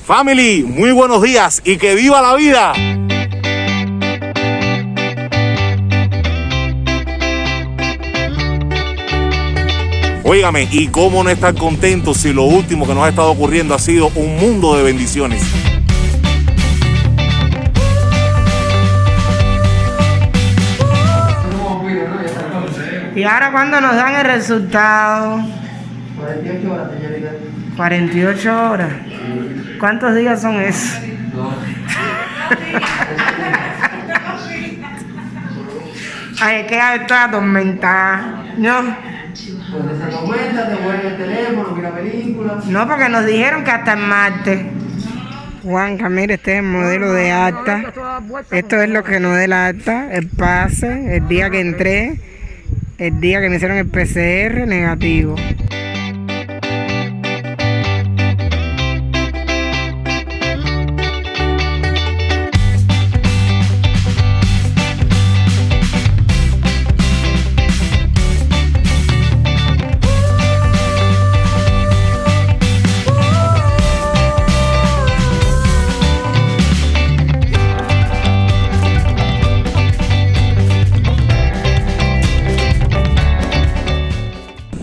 Family, muy buenos días y que viva la vida. Óigame, y cómo no estar contentos si lo último que nos ha estado ocurriendo ha sido un mundo de bendiciones. ¿Y ahora cuándo nos dan el resultado? 48 horas, señorita. 48 horas. ¿Cuántos días son esos? Ay, es que ya estoy atormentada, ¿no? Pues se tormenta, te vuelve el teléfono, mira películas. No, porque nos dijeron que hasta el martes. Juanca, mire, este es el modelo de acta. Esto es lo que nos dé el acta, el pase, el día que entré, el día que me hicieron el PCR negativo.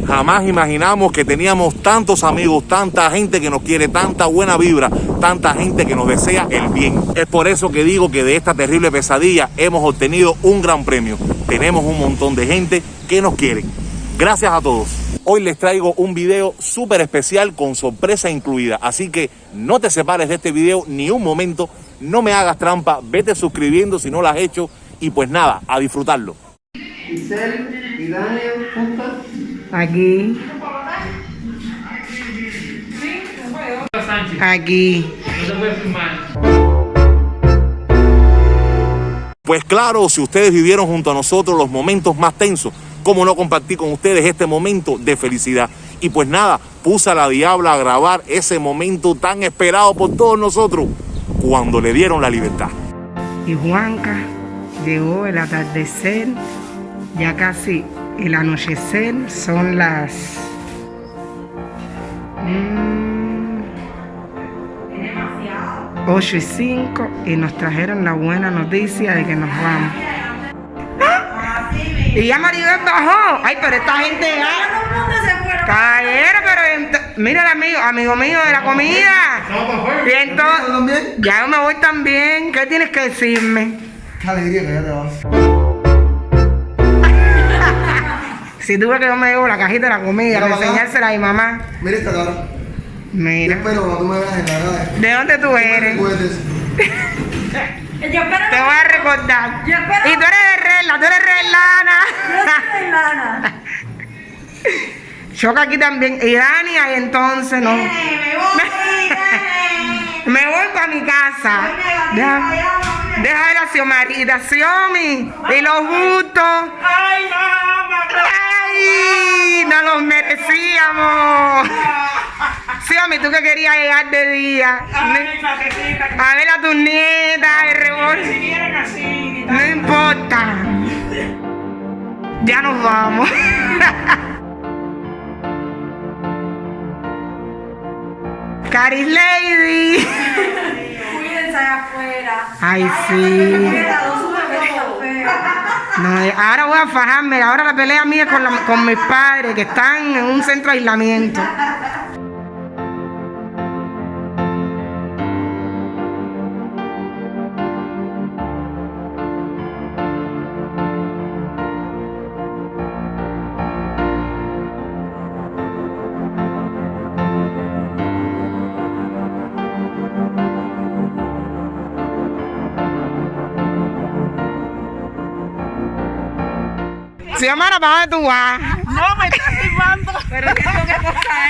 Jamás imaginamos que teníamos tantos amigos, tanta gente que nos quiere, tanta buena vibra, tanta gente que nos desea el bien. Es por eso que digo que de esta terrible pesadilla hemos obtenido un gran premio. Tenemos un montón de gente que nos quiere. Gracias a todos. Hoy les traigo un video súper especial con sorpresa incluida. Así que no te separes de este video ni un momento. No me hagas trampa. Vete suscribiendo si no lo has hecho. Y pues nada, a disfrutarlo. Giselle y Daniel juntas. Aquí. Aquí. Pues claro, si ustedes vivieron junto a nosotros los momentos más tensos, ¿cómo no compartir con ustedes este momento de felicidad? Y pues nada, puse a la diabla a grabar ese momento tan esperado por todos nosotros, cuando le dieron la libertad. Y Juanca llegó el atardecer, ya casi el anochecer, son las 8:05 y nos trajeron la buena noticia de que nos vamos. ¡Ah! Y ya Maribel bajó. Ay, pero esta gente ya. Caballero, pero mira el amigo mío de la comida. Y entonces, ya yo me voy también. ¿Qué tienes que decirme? Qué alegría que ya te vas. Si tuve que yo me llevo la cajita de la comida para enseñársela a mi mamá. Mira esta cara. Mira. Yo espero cuando tú me veas en la cara. ¿De dónde tú eres? Yo espero. Te voy a recordar. Yo espero. Y tú eres de Regla, tú eres Reglana. Yo soy Lana. Choca aquí también. Y Dania, y entonces no. Me voy. Me voy para mi casa. Deja ver a Xiomarita, Xiomi. Y lo justo. Ay, mamá. ¡Ay! ¡No los merecíamos! Xiomi, ¿tú que querías llegar de día? A ver a tus nietas, el rebote. No importa. Ya nos vamos. Caris Lady. Cuídense allá afuera. Ay, sí. No, ahora voy a fajarme. Ahora la pelea mía es con mis padres que están en un centro de aislamiento. Xiomara, ¿para dónde tú vas? No, me estás silbando. Pero ¿qué cosa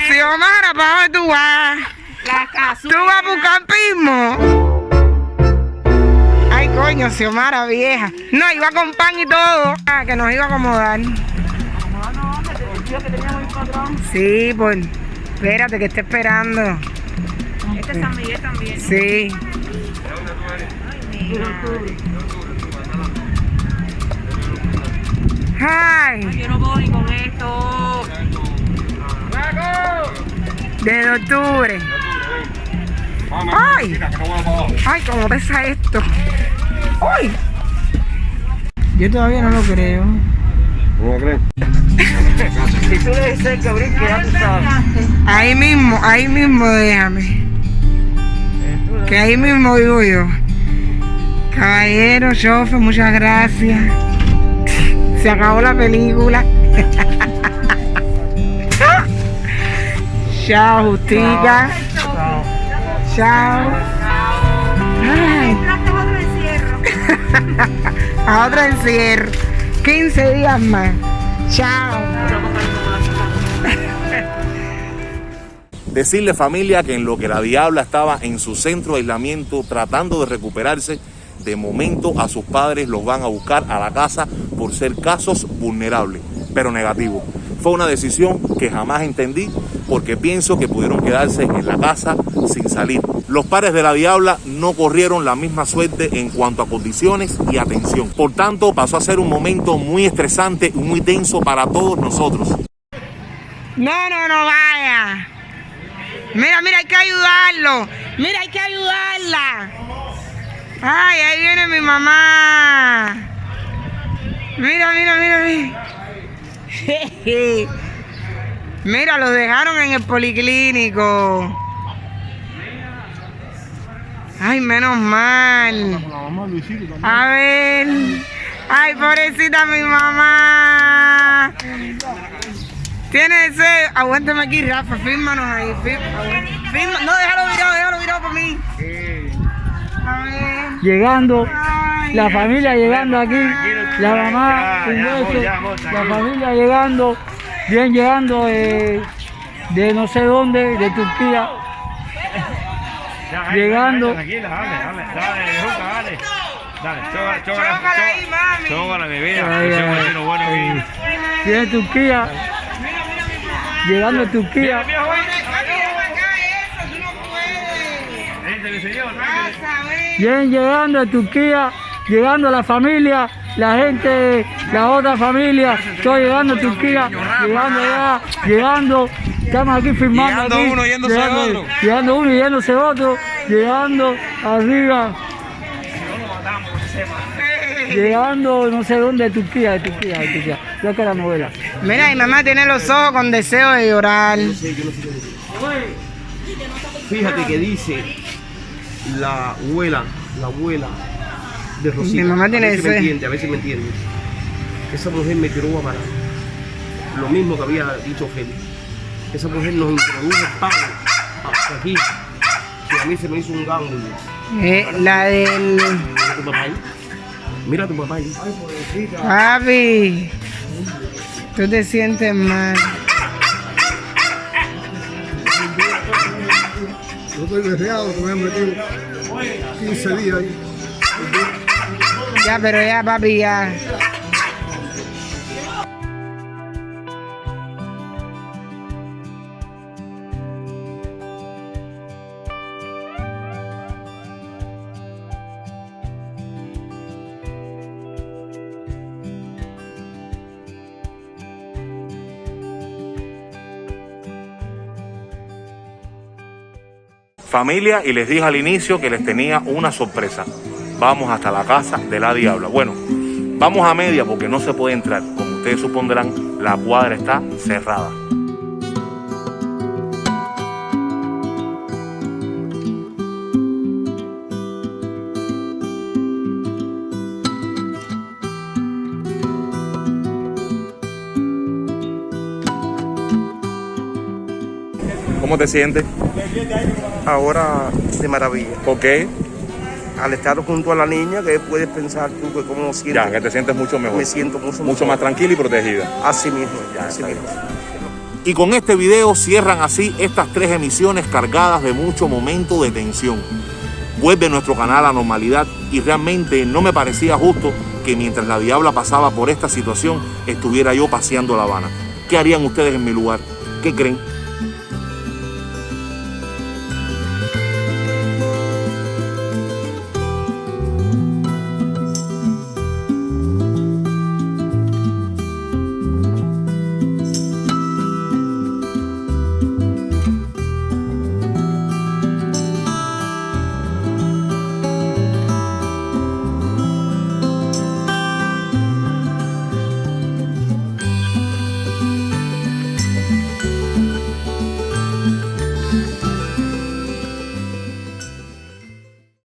es? Xiomara, ¿para dónde tú vas? La casa. ¿Tú vas por campismo? Ay, coño, Xiomara vieja. No, iba con pan y todo. Ah, que nos iba a acomodar. No, te digo que teníamos un patrón. Sí, pues, espérate que esté esperando. Este es San Miguel también. Sí. Ay, mira. Ay, Yo no puedo ni con esto. de octubre. ¡Ay! ¡Ay, cómo pesa esto! ¡Ay! Yo todavía no lo creo. ¿No lo crees? Si tú le dices que brinque, ya tú sabes. Ahí mismo déjame. Que ahí mismo vivo yo. Caballero, chofer, muchas gracias. Se acabó la película. Chao, Justica. Chao. Ay. A otro encierro. 15 días más. Chao. Decirle, familia, que en lo que la Diabla estaba en su centro de aislamiento tratando de recuperarse, de momento a sus padres los van a buscar a la casa por ser casos vulnerables, pero negativos. Fue una decisión que jamás entendí porque pienso que pudieron quedarse en la casa sin salir. Los padres de la Diabla no corrieron la misma suerte en cuanto a condiciones y atención. Por tanto, pasó a ser un momento muy estresante y muy tenso para todos nosotros. No vaya. Mira, hay que ayudarlo. Mira, hay que ayudarla. Ay, ahí viene mi mamá. Mira. Mira, los dejaron en el policlínico. Ay, menos mal. A ver. Ay, pobrecita mi mamá. Tiene ese. Aguántame aquí, Rafa. Fírmanos ahí. Firma. No, déjalo virado por mí. A ver. Llegando, Ay, la familia llegando aquí, la mamá, un beso, la familia llegando, bien llegando de no sé dónde, de Turquía, llegando. Chócala ahí, mami. Chócala, mi vida. Viene Turquía, llegando a Turquía. Bien llegando a Turquía, llegando la familia, la gente, la otra familia, estoy llegando a Turquía, llegando allá, llegando, estamos aquí filmando. Llegando uno, yéndose otro. Llegando uno y yéndose otro, llegando arriba. Llegando no sé dónde, de Turquía. Creo que la novela. Mira, mi mamá tiene los ojos con deseo de llorar. Fíjate que dice la abuela de Rosita. Mi mamá tiene ese. A veces me entiende. Esa mujer me tiró a parar. Lo mismo que había dicho Félix. Esa mujer nos introdujo el palo hasta aquí. Y a mí se me hizo un gángulo. La del... Mira tu papá ahí. Mira tu papá ahí. Papi, tú te sientes mal. Yo estoy resfriado, que me han metido 15 días ahí. Ya, pero ya, papi, ya. Familia, y les dije al inicio que les tenía una sorpresa. Vamos hasta la casa de la Diabla. Bueno, vamos a media porque no se puede entrar. Como ustedes supondrán, la cuadra está cerrada. ¿Cómo te sientes? Ahora de maravilla. ¿Por qué? Al estar junto a la niña, que puedes pensar tú que cómo sientes. Ya, que te sientes mucho mejor. Me siento mucho Mucho más tranquila y protegida. Así mismo, ya, así está mismo. Y con este video cierran así estas 3 emisiones cargadas de mucho momento de tensión. Vuelve nuestro canal a normalidad y realmente no me parecía justo que mientras la Diabla pasaba por esta situación estuviera yo paseando La Habana. ¿Qué harían ustedes en mi lugar? ¿Qué creen?